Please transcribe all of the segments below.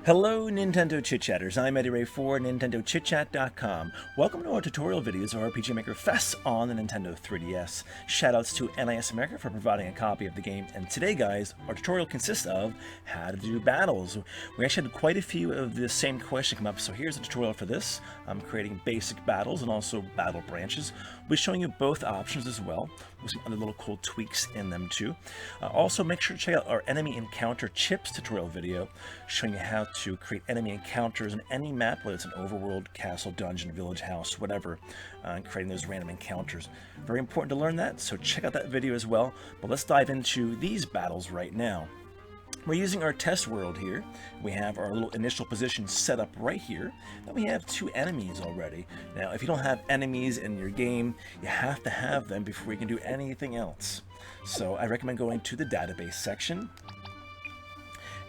Hello Nintendo Chit-Chatters, I'm Eddy for NintendoChitChat.com. Welcome to our tutorial videos of RPG Maker Fes on the Nintendo 3DS. Shoutouts to NIS America for providing a copy of the game, and today guys, our tutorial consists of how to do battles. We actually had quite a few of the same question come up, so here's a tutorial for this. I'm creating basic battles and also battle branches. We'll be showing you both options as well, with some other little cool tweaks in them too. Also make sure to check out our enemy encounter chips tutorial video, showing you how to create enemy encounters in any map, whether it's an overworld, castle, dungeon, village, house, whatever, and creating those random encounters. Very important to learn that, so check out that video as well. But let's dive into these battles right now. We're using our test world here. We have our little initial position set up right here. Then we have two enemies already. Now, if you don't have enemies in your game, you have to have them before you can do anything else. So I recommend going to the database section.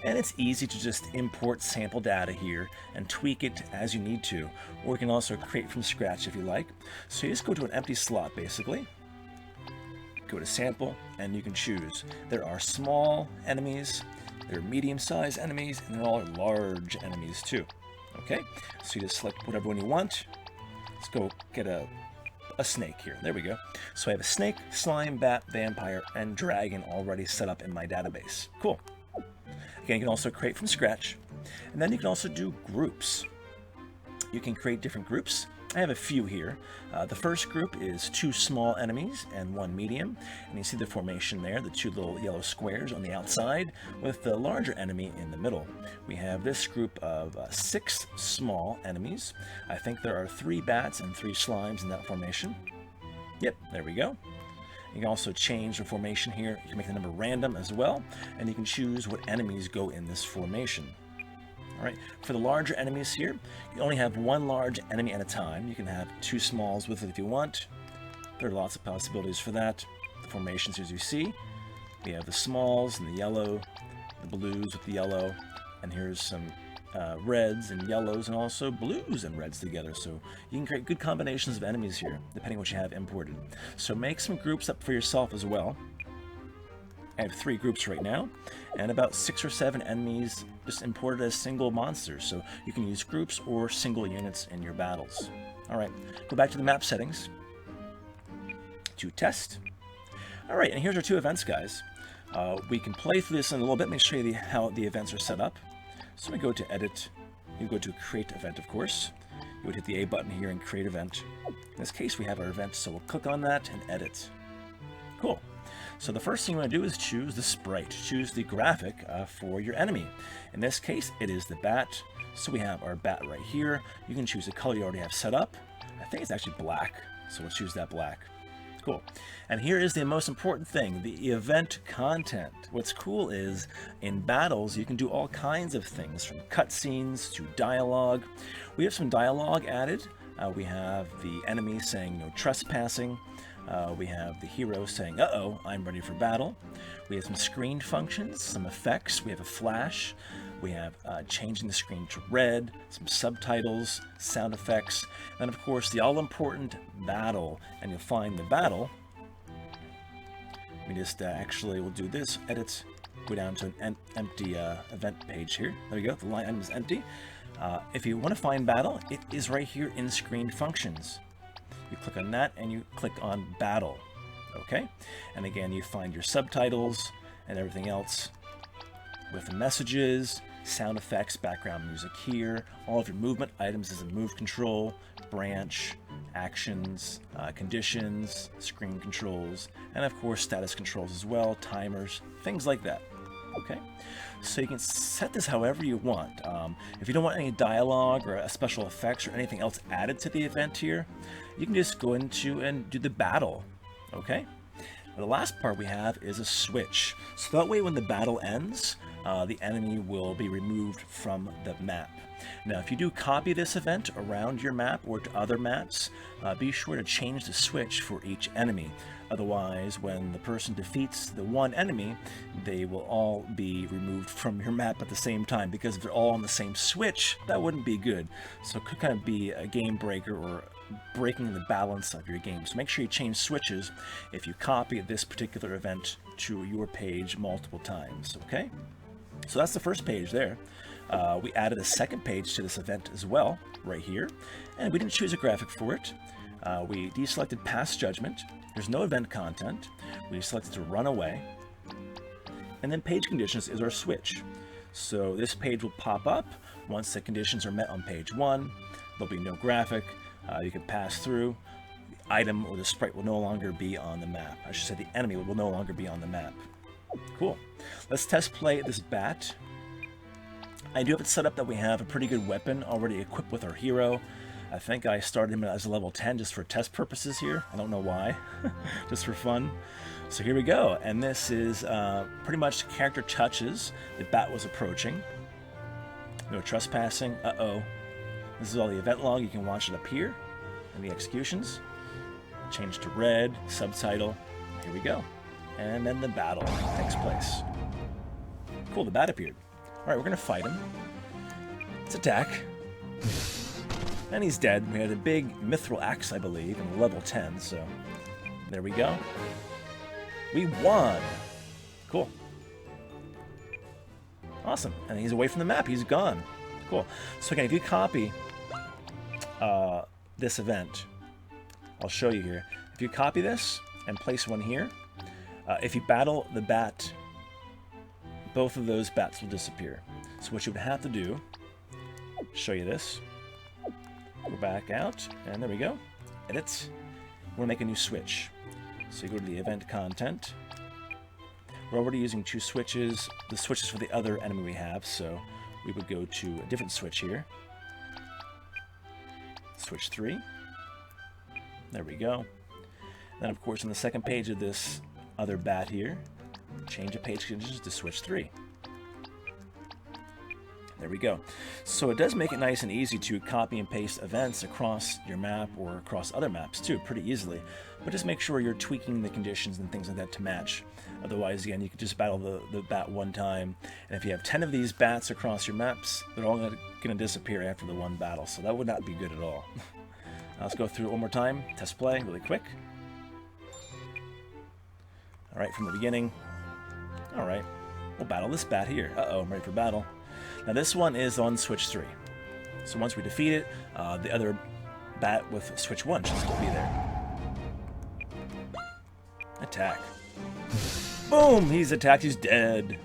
And it's easy to just import sample data here and tweak it as you need to. Or you can also create from scratch if you like. So you just go to an empty slot basically. Go to sample and you can choose. There are small enemies, there are medium-sized enemies, and there are large enemies too. Okay, so you just select whatever one you want. Let's go get a snake here. There we go. So I have a snake, slime, bat, vampire, and dragon already set up in my database. Cool. Again, you can also create from scratch, and then you can also do groups. You can create different groups. I have a few here. The first group is two small enemies and one medium, and you see the formation there, the two little yellow squares on the outside with the larger enemy in the middle. We have this group of 6 small enemies. I think there are 3 bats and 3 slimes in that formation. Yep, there we go. You can also change the formation here. You can make the number random as well, and you can choose what enemies go in this formation. All right, for the larger enemies here, you only have one large enemy at a time. You can have 2 smalls with it if you want. There are lots of possibilities for that. The formations as you see, we have the smalls and the yellow, the blues with the yellow, and here's some reds and yellows and also blues and reds together. So you can create good combinations of enemies here, depending on what you have imported. So make some groups up for yourself as well. I have 3 groups right now, and about 6 or 7 enemies just imported as single monsters, so you can use groups or single units in your battles. Alright, go back to the map settings, to test. Alright, and here's our 2 events, guys. We can play through this in a little bit, let me show you how the events are set up. So we go to Edit, you go to Create Event, of course. You would hit the A button here and Create Event. In this case, we have our event, so we'll click on that and Edit. Cool. So the first thing you want to do is choose the sprite, choose the graphic for your enemy. In this case, it is the bat. So we have our bat right here. You can choose the color you already have set up. I think it's actually black, so we'll choose that black. Cool. And here is the most important thing, the event content. What's cool is in battles, you can do all kinds of things, from cutscenes to dialogue. We have some dialogue added. We have the enemy saying no trespassing. We have the hero saying, uh-oh, I'm ready for battle. We have some screen functions, some effects. We have a flash. We have changing the screen to red, some subtitles, sound effects, and of course the all-important battle. And you'll find the battle. We just actually will do this, edit, go down to an empty event page here. There we go, the line item is empty. If you want to find battle, it is right here in screen functions. You click on that and you click on battle, okay? And again, you find your subtitles and everything else with the messages, sound effects, background music here. All of your movement items is a move control, branch, actions, conditions, screen controls, and of course status controls as well, timers, things like that. Okay, so you can set this however you want. If you don't want any dialogue or special effects or anything else added to the event here, you can just go into and do the battle. Okay, now, the last part we have is a switch. So that way when the battle ends, the enemy will be removed from the map. Now, if you do copy this event around your map or to other maps, be sure to change the switch for each enemy. Otherwise, when the person defeats the one enemy, they will all be removed from your map at the same time, because if they're all on the same switch, that wouldn't be good. So it could kind of be a game breaker or breaking the balance of your game. So make sure you change switches if you copy this particular event to your page multiple times, okay? So that's the first page there. We added a second page to this event as well, right here, and we didn't choose a graphic for it. We deselected Pass Judgment. There's no event content. We selected to run away. And then page conditions is our switch. So this page will pop up once the conditions are met on page 1. There'll be no graphic. You can pass through. The item or the sprite will no longer be on the map. I should say the enemy will no longer be on the map. Cool. Let's test play this bat. I do have it set up that we have a pretty good weapon already equipped with our hero. I think I started him as a level 10 just for test purposes here. I don't know why, just for fun. So here we go, and this is pretty much character touches. The bat was approaching. No trespassing. Uh-oh. This is all the event log. You can watch it up here in the executions. Change to red, subtitle. Here we go. And then the battle takes place. Cool, the bat appeared. All right, we're going to fight him. Let's attack. And he's dead. We had a big mithril axe, I believe, and level 10, so there we go. We won! Cool. Awesome. And he's away from the map. He's gone. Cool. So again, if you copy this event, I'll show you here. If you copy this and place one here, if you battle the bat, both of those bats will disappear. So what you would have to do, show you this. Go back out, and there we go. Edit. We're going to make a new switch. So you go to the event content. We're already using 2 switches. The switch is for the other enemy we have, so we would go to a different switch here. Switch 3. There we go. Then, of course, on the second page of this other bat here, change the page conditions to switch 3. There we go. So it does make it nice and easy to copy and paste events across your map or across other maps too, pretty easily. But just make sure you're tweaking the conditions and things like that to match. Otherwise, again, you could just battle the bat one time. And if you have 10 of these bats across your maps, they're all going to disappear after the one battle. So that would not be good at all. Let's go through it one more time. Test play really quick. All right, from the beginning. All right, we'll battle this bat here. Uh-oh, I'm ready for battle. Now this one is on switch 3. So once we defeat it, the other bat with switch 1 should still be there. Attack. Boom! He's attacked. He's dead.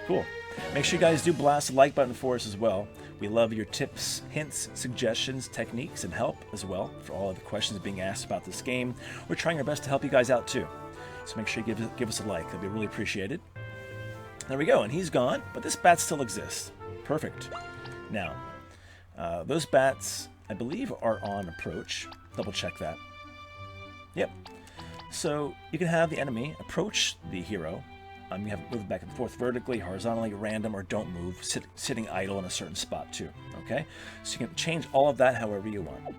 Cool. Make sure you guys do blast the like button for us as well. We love your tips, hints, suggestions, techniques, and help as well for all of the questions being asked about this game. We're trying our best to help you guys out too. So make sure you give us a like. That'd be really appreciated. There we go, and he's gone, but this bat still exists. Perfect. Now, those bats, I believe, are on approach. Double check that. Yep. So you can have the enemy approach the hero. You have it move back and forth vertically, horizontally, random, or don't move, sitting idle in a certain spot too. Okay? So you can change all of that however you want.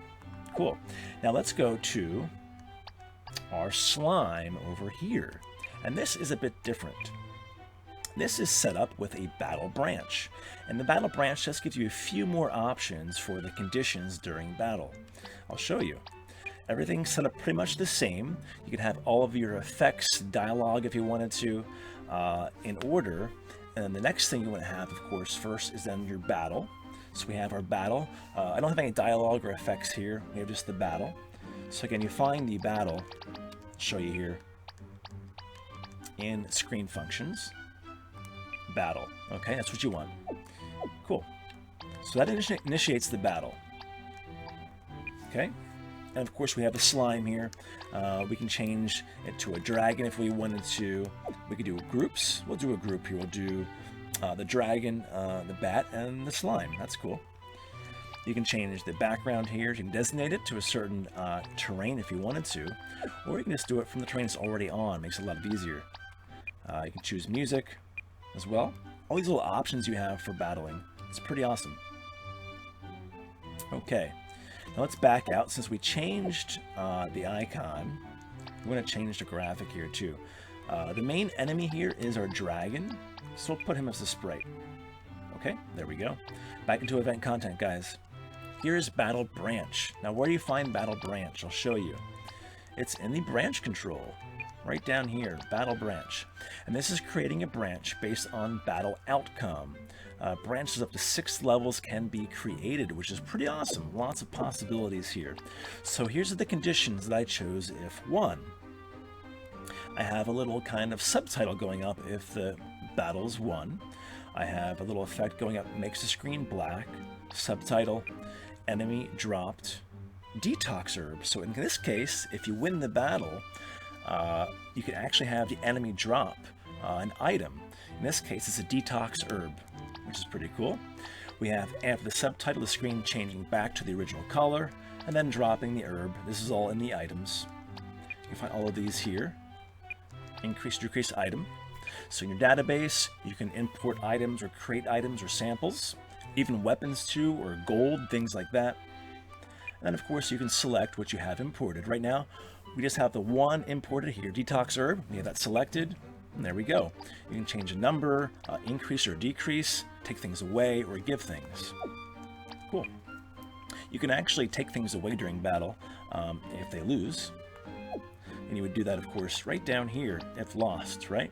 Cool. Now let's go to our slime over here. And this is a bit different. This is set up with a battle branch, and the battle branch just gives you a few more options for the conditions during battle. I'll show you. Everything's set up pretty much the same. You can have all of your effects, dialogue if you wanted to, in order, and then the next thing you want to have, of course, first is then your battle. So we have our battle. I don't have any dialogue or effects here. We have just the battle. So again, you find the battle, I'll show you here, in screen functions. Battle. Okay, that's what you want. Cool. So that initiates the battle. Okay, and of course we have the slime here. We can change it to a dragon if we wanted to. We could do groups. We'll do a group here. We'll do the dragon, the bat, and the slime. That's cool. You can change the background here. You can designate it to a certain terrain if you wanted to, or you can just do it from the terrain that's already on. Makes it a lot easier. You can choose music as well. All these little options you have for battling. It's pretty awesome. Okay, now let's back out. Since we changed the icon, we're going to change the graphic here too. The main enemy here is our dragon, so we'll put him as a sprite. Okay, there we go. Back into event content, guys. Here's Battle Branch. Now where do you find Battle Branch? I'll show you. It's in the branch control. Right down here, Battle Branch. And this is creating a branch based on battle outcome. branches up to 6 levels can be created, which is pretty awesome. Lots of possibilities here. So here's the conditions that I chose if 1. I have a little kind of subtitle going up if the battle's won. I have a little effect going up, makes the screen black, subtitle, enemy dropped, detox herb. So in this case, if you win the battle, you can actually have the enemy drop an item. In this case, it's a detox herb, which is pretty cool. We have, after the subtitle, the screen changing back to the original color, and then dropping the herb. This is all in the items. You can find all of these here. Increase, decrease item. So in your database, you can import items or create items or samples, even weapons too, or gold, things like that. And of course, you can select what you have imported. Right now, we just have the one imported here, detox herb. We have that selected, and there we go. You can change a number, increase or decrease, take things away, or give things. Cool. You can actually take things away during battle if they lose. And you would do that, of course, right down here if lost, right?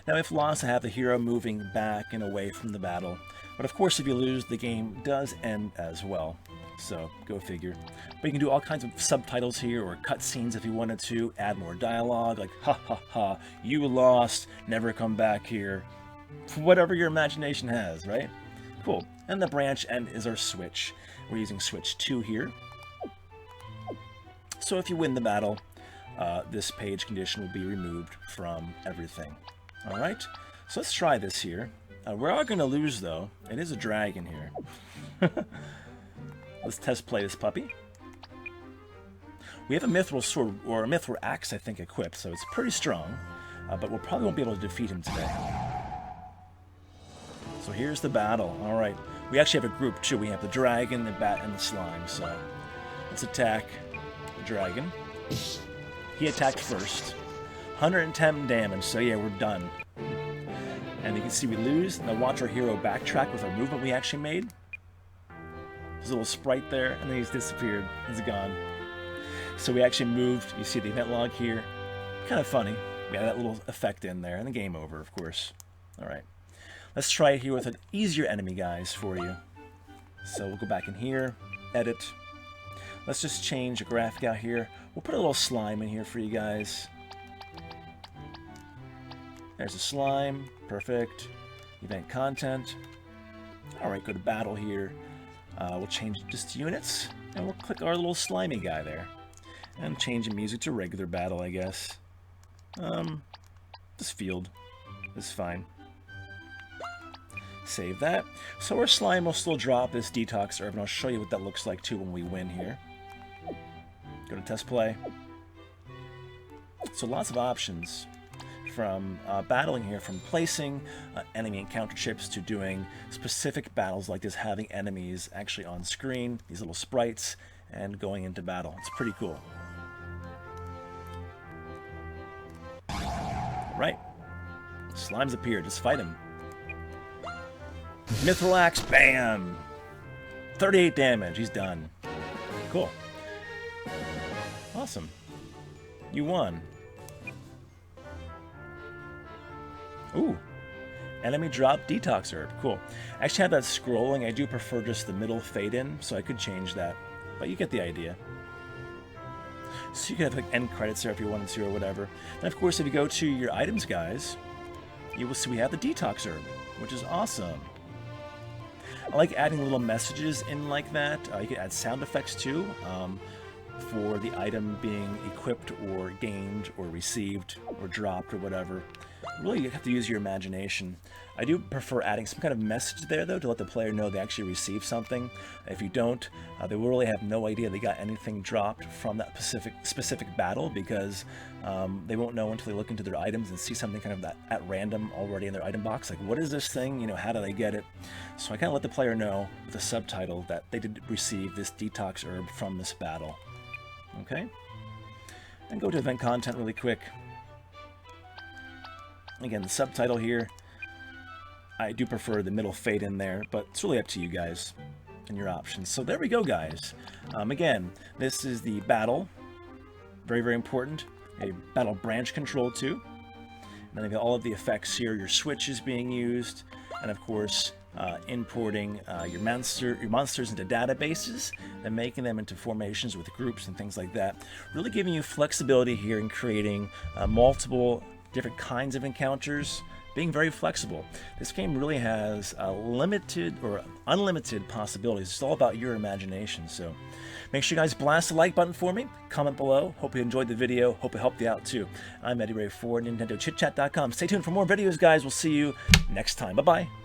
Now, if lost, I have the hero moving back and away from the battle. But of course, if you lose, the game does end as well. So, go figure. But you can do all kinds of subtitles here, or cutscenes if you wanted to, add more dialogue, like, ha ha ha, you lost, never come back here. Whatever your imagination has, right? Cool. And the branch end is our switch. We're using switch 2 here. So if you win the battle, this page condition will be removed from everything. Alright, so let's try this here. We are going to lose, though. It is a dragon here. Let's test play this puppy. We have a mithril sword, or a mithril axe, I think, equipped, so it's pretty strong. But we probably won't be able to defeat him today. So here's the battle. Alright, we actually have a group, too. We have the dragon, the bat, and the slime. So let's attack the dragon. He attacked first. 110 damage, so yeah, we're done. And you can see we lose. Now watch our hero backtrack with our movement we actually made. There's a little sprite there, and then he's disappeared. He's gone. So we actually moved. You see the event log here. Kind of funny. We had that little effect in there, and the game over, of course. Alright. Let's try it here with an easier enemy, guys, for you. So we'll go back in here, edit. Let's just change a graphic out here. We'll put a little slime in here for you guys. There's a slime. Perfect. Event content. Alright, go to battle here. We'll change just to units. And we'll click our little slimy guy there. And change the music to regular battle, I guess. This field is fine. Save that. So our slime will still drop this detox herb, and I'll show you what that looks like too when we win here. Go to test play. So lots of options from battling here, from placing enemy encounter chips to doing specific battles like this, having enemies actually on screen, these little sprites, and going into battle. It's pretty cool. Right. Slimes appear. Just fight him. Mithril Axe, bam! 38 damage. He's done. Cool. Awesome. You won. Ooh. Enemy drop detox herb. Cool. I actually have that scrolling. I do prefer just the middle fade in, so I could change that. But you get the idea. So you can have like end credits there if you wanted to or whatever. And of course, if you go to your items, guys, you will see we have the detox herb, which is awesome. I like adding little messages in like that. You can add sound effects too, for the item being equipped or gained or received or dropped or whatever. Really, you have to use your imagination. I do prefer adding some kind of message there, though, to let the player know they actually received something. If you don't, they will really have no idea they got anything dropped from that specific battle, because they won't know until they look into their items and see something kind of that at random already in their item box. Like, what is this thing? You know, how did I get it? So I kind of let the player know with a subtitle that they did receive this detox herb from this battle. Okay? And go to event content really quick. Again, the subtitle here, I do prefer the middle fade in there, but it's really up to you guys and your options. So there we go, guys. Again, this is the battle. Very, very important. A battle branch control too. And then you've got all of the effects here. Your switch is being used. And of course, importing your monsters into databases and making them into formations with groups and things like that. Really giving you flexibility here in creating multiple different kinds of encounters, being very flexible. This game really has limited or unlimited possibilities. It's all about your imagination. So make sure you guys blast the like button for me, comment below. Hope you enjoyed the video. Hope it helped you out too. I'm Eddy Ray for NintendoChitChat.com. Stay tuned for more videos, guys. We'll see you next time. Bye-bye.